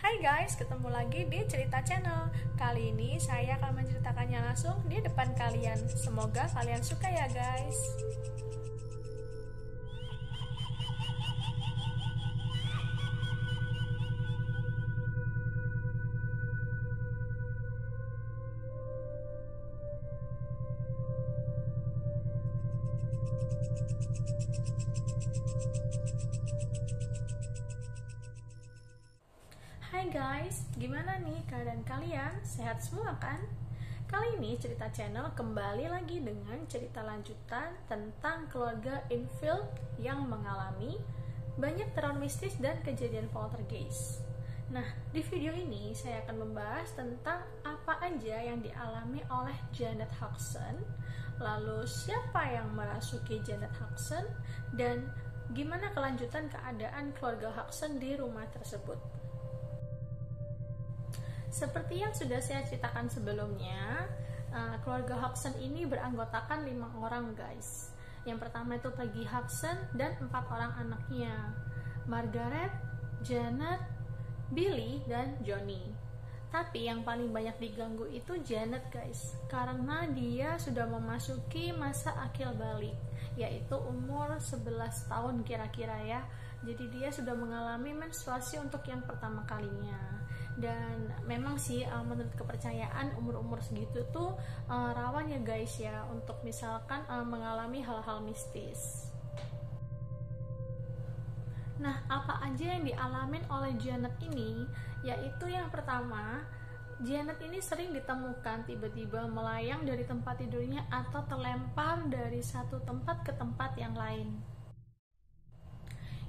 Hai guys, ketemu lagi di Cerita Channel. Kali ini saya akan menceritakannya langsung di depan kalian. Semoga kalian suka ya guys. Hai guys, gimana nih keadaan kalian? Sehat semua kan? Kali ini Cerita Channel kembali lagi dengan cerita lanjutan tentang keluarga Enfield yang mengalami banyak teror mistis dan kejadian poltergeist. Nah, di video ini saya akan membahas tentang apa aja yang dialami oleh Janet Hodgson, lalu siapa yang merasuki Janet Hodgson, dan gimana kelanjutan keadaan keluarga Hodgson di rumah tersebut. Seperti yang sudah saya ceritakan sebelumnya, keluarga Hodgson ini beranggotakan 5 orang guys. Yang pertama itu Peggy Hodgson dan 4 orang anaknya, Margaret, Janet, Billy, dan Johnny. Tapi yang paling banyak diganggu itu Janet guys, karena dia sudah memasuki masa akil balik, yaitu umur 11 tahun kira-kira ya. Jadi dia sudah mengalami menstruasi untuk yang pertama kalinya. Dan memang sih menurut kepercayaan umur-umur segitu tuh rawan ya guys ya untuk misalkan mengalami hal-hal mistis. Nah, apa aja yang dialamin oleh Janet ini? Yaitu yang pertama, Janet ini sering ditemukan tiba-tiba melayang dari tempat tidurnya atau terlempar dari satu tempat ke tempat yang lain.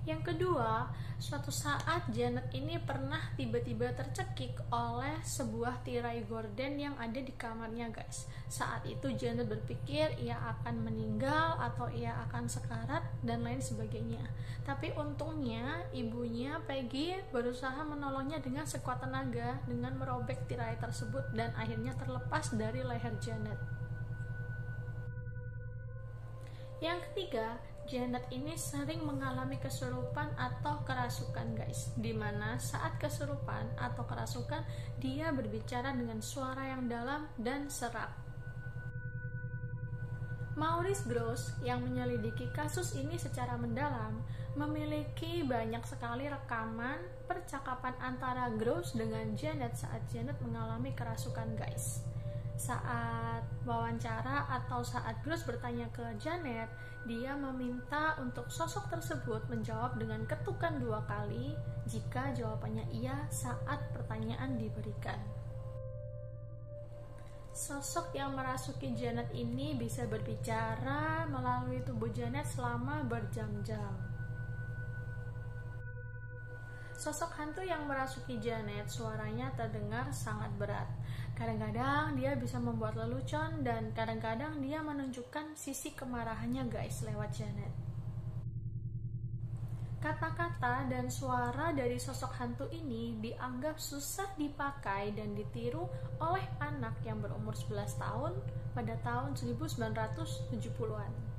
Yang kedua, suatu saat Janet ini pernah tiba-tiba tercekik oleh sebuah tirai gorden yang ada di kamarnya guys. Saat itu Janet berpikir ia akan meninggal atau ia akan sekarat dan lain sebagainya. Tapi untungnya ibunya Peggy berusaha menolongnya dengan sekuat tenaga dengan merobek tirai tersebut dan akhirnya terlepas dari leher Janet. Yang ketiga, Janet ini sering mengalami kesurupan atau kerasukan guys, dimana saat kesurupan atau kerasukan dia berbicara dengan suara yang dalam dan serak. Maurice Grosse yang menyelidiki kasus ini secara mendalam memiliki banyak sekali rekaman percakapan antara Grosse dengan Janet saat Janet mengalami kerasukan guys. Saat wawancara atau saat Grosse bertanya ke Janet, dia meminta untuk sosok tersebut menjawab dengan ketukan 2 kali jika jawabannya iya saat pertanyaan diberikan. Sosok yang merasuki Janet ini bisa berbicara melalui tubuh Janet selama berjam-jam. Sosok hantu yang merasuki Janet suaranya terdengar sangat berat. Kadang-kadang dia bisa membuat lelucon dan kadang-kadang dia menunjukkan sisi kemarahannya guys lewat Janet. Kata-kata dan suara dari sosok hantu ini dianggap susah dipakai dan ditiru oleh anak yang berumur 11 tahun pada tahun 1970-an.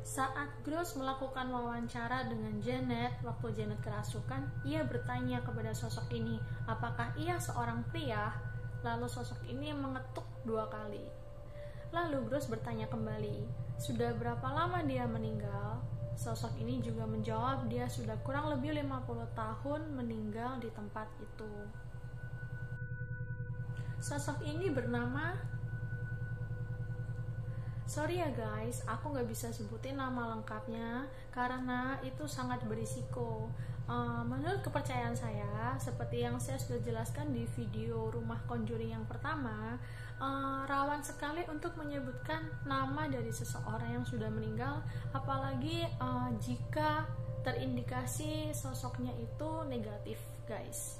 Saat Grosse melakukan wawancara dengan Janet waktu Janet kerasukan, ia bertanya kepada sosok ini apakah ia seorang pria. Lalu sosok ini mengetuk 2 kali. Lalu Grosse bertanya kembali, sudah berapa lama dia meninggal? Sosok ini juga menjawab dia sudah kurang lebih 50 tahun meninggal di tempat itu. Sosok ini bernama, sorry ya guys, aku nggak bisa sebutin nama lengkapnya karena itu sangat berisiko. Menurut kepercayaan saya, seperti yang saya sudah jelaskan di video Rumah Conjuring yang pertama, rawan sekali untuk menyebutkan nama dari seseorang yang sudah meninggal, apalagi jika terindikasi sosoknya itu negatif guys.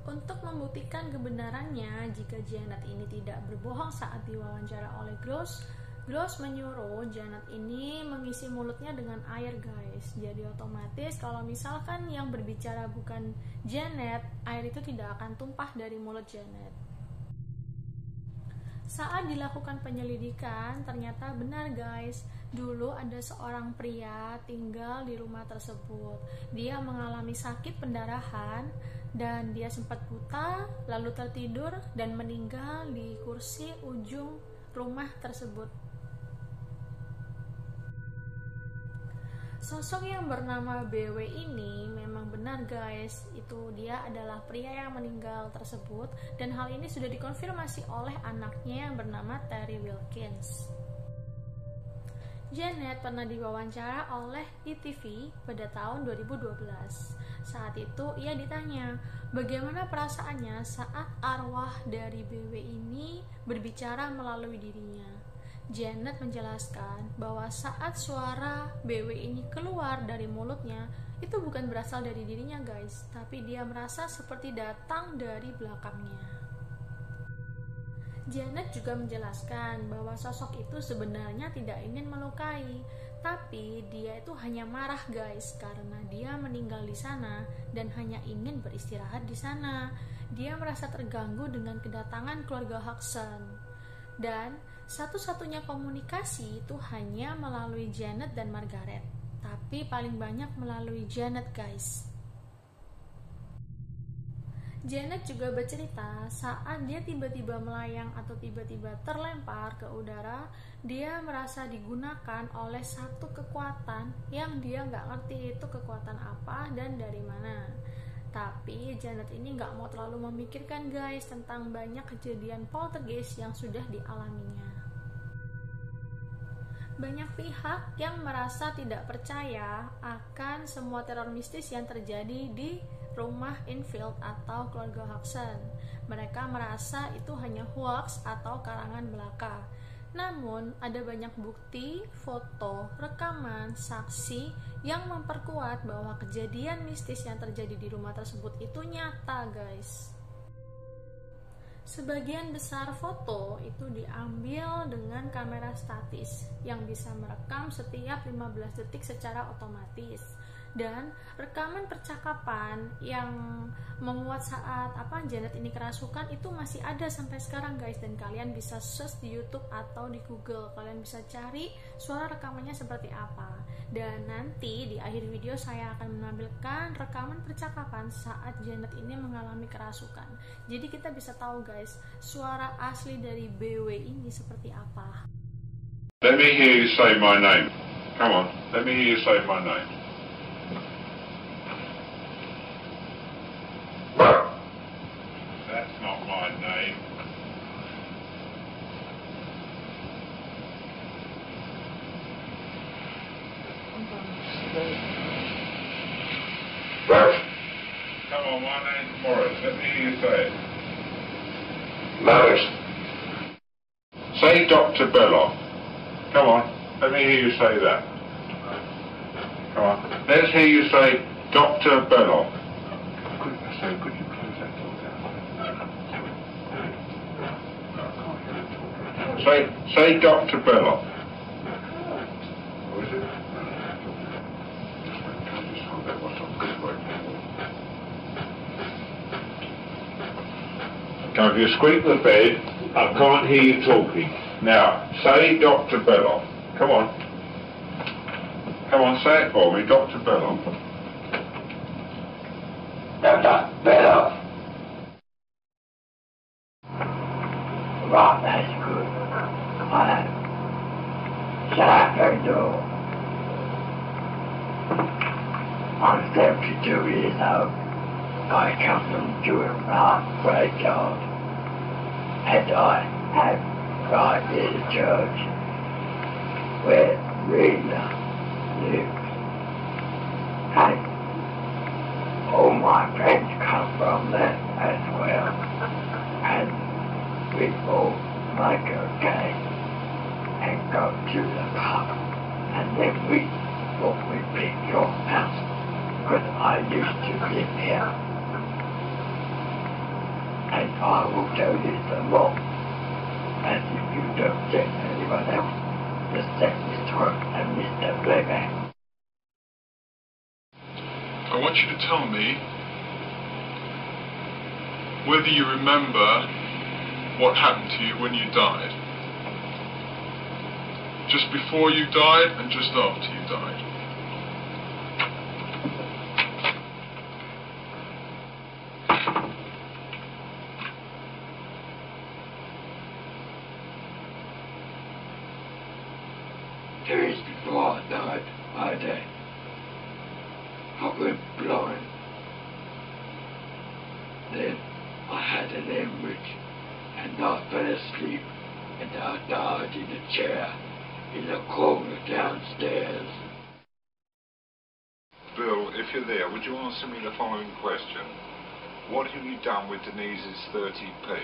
Untuk membuktikan kebenarannya jika Janet ini tidak berbohong saat diwawancara oleh Grosse, Grosse menyuruh Janet ini mengisi mulutnya dengan air guys. Jadi otomatis kalau misalkan yang berbicara bukan Janet, air itu tidak akan tumpah dari mulut Janet. Saat dilakukan penyelidikan, ternyata benar guys, Dulu ada seorang pria tinggal di rumah tersebut. Dia mengalami sakit pendarahan dan dia sempat buta, lalu tertidur dan meninggal di kursi ujung rumah tersebut. Sosok yang bernama BW ini memang benar guys, itu dia adalah pria yang meninggal tersebut, dan hal ini sudah dikonfirmasi oleh anaknya yang bernama Terry Wilkins. Janet pernah diwawancara oleh ETV pada tahun 2012. Saat itu ia ditanya bagaimana perasaannya saat arwah dari BW ini berbicara melalui dirinya. Janet menjelaskan bahwa saat suara BW ini keluar dari mulutnya, itu bukan berasal dari dirinya guys, tapi dia merasa seperti datang dari belakangnya. Janet juga menjelaskan bahwa sosok itu sebenarnya tidak ingin melukai, tapi dia itu hanya marah guys karena dia meninggal di sana dan hanya ingin beristirahat di sana. Dia merasa terganggu dengan kedatangan keluarga Hodgson, dan satu-satunya komunikasi itu hanya melalui Janet dan Margaret, tapi paling banyak melalui Janet guys. Janet juga bercerita saat dia tiba-tiba melayang atau tiba-tiba terlempar ke udara, dia merasa digunakan oleh satu kekuatan yang dia nggak ngerti itu kekuatan apa dan dari mana. Tapi Janet ini nggak mau terlalu memikirkan guys tentang banyak kejadian poltergeist yang sudah dialaminya. Banyak pihak yang merasa tidak percaya akan semua teror mistis yang terjadi di rumah Enfield atau keluarga Hodgson. Mereka merasa itu hanya hoax atau karangan belaka. Namun, ada banyak bukti, foto, rekaman, saksi yang memperkuat bahwa kejadian mistis yang terjadi di rumah tersebut itu nyata, guys. Sebagian besar foto itu diambil dengan kamera statis yang bisa merekam setiap 15 detik secara otomatis. Dan rekaman percakapan yang memuat saat Janet ini kerasukan itu masih ada sampai sekarang guys, dan kalian bisa search di YouTube atau di Google, kalian bisa cari suara rekamannya seperti apa. Dan nanti di akhir video saya akan menampilkan rekaman percakapan saat Janet ini mengalami kerasukan. Jadi kita bisa tahu guys suara asli dari BW ini seperti apa. Let me hear you say my name. Come on, let me hear you say my name. That's not my name. Come on, my name's Morris. Let me hear you say it. Morris. Say Dr. Belloc. Come on, let me hear you say that. Come on, let's hear you say Dr. Belloc. Could you close that door down? Say Dr. Belloc. What is it? Just hold that one on. Come, if you squeak the bed, I can't hear you talking. Now, say Dr. Belloc. Come on. Come on, say it for me, Dr. Belloc. Dr. Belloc. Right, that's good. Quiet. Shut up that door. I'm 72 years old. I come from Jewel Park graveyard. And I have right near the church where Rita lives. And all my friends come from there as well. And we all make a game and go to the pub. And then we pick your house. Because I used to live here. And I will tell you some more. And if you don't get anyone else, just take Mr. Hook and Mr. Playback. I want you to tell me whether you remember what happened to you when you died. Just before you died and just after you died? Days before I died, I went blind. Then I had an hemorrhage and I fell asleep and I died in a chair in the corner downstairs. Bill, if you're there, would you answer me the following question? What have you done with Denise's 30p?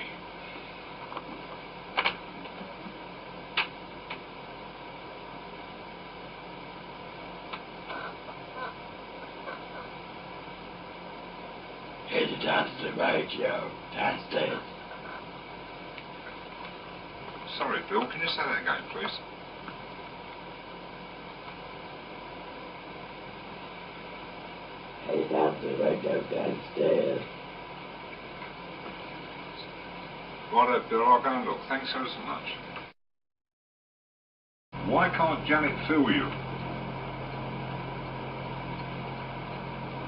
Headed down to the radio downstairs. Sorry, Bill, can you say that again, please? Headed down to the radio downstairs. Right, Bill, I'll go and look. Thanks ever so much. Why can't Janet feel you?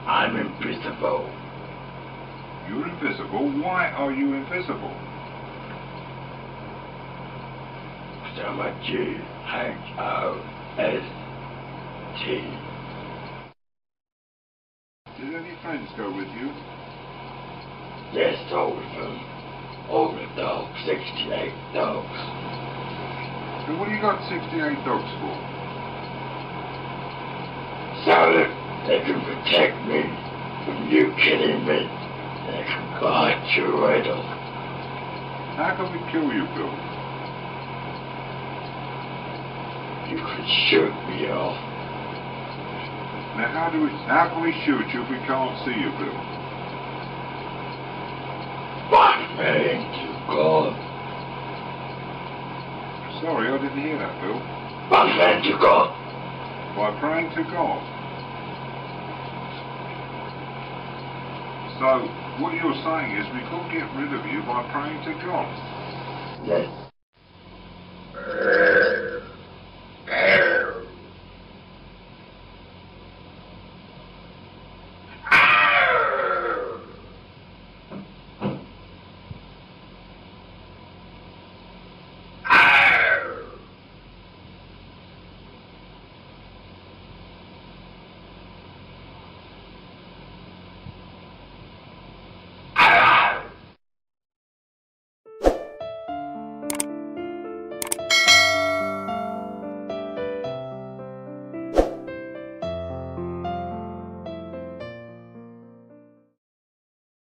I'm invisible. You're invisible? Why are you invisible? So I'm a G-H-O-S-T. Did any friends go with you? Yes, all of them. All the dogs, 68 dogs. So what have you got 68 dogs for? So that they can protect me from you killing me. They can bite your head off. How can we kill you, Bill? You can shoot me off. Now how can we shoot you if we can't see you, Bill? By praying to God. Sorry, I didn't hear that, Bill. By praying to God. By praying to God. So, what you're saying is we couldn't get rid of you by praying to God. Yes.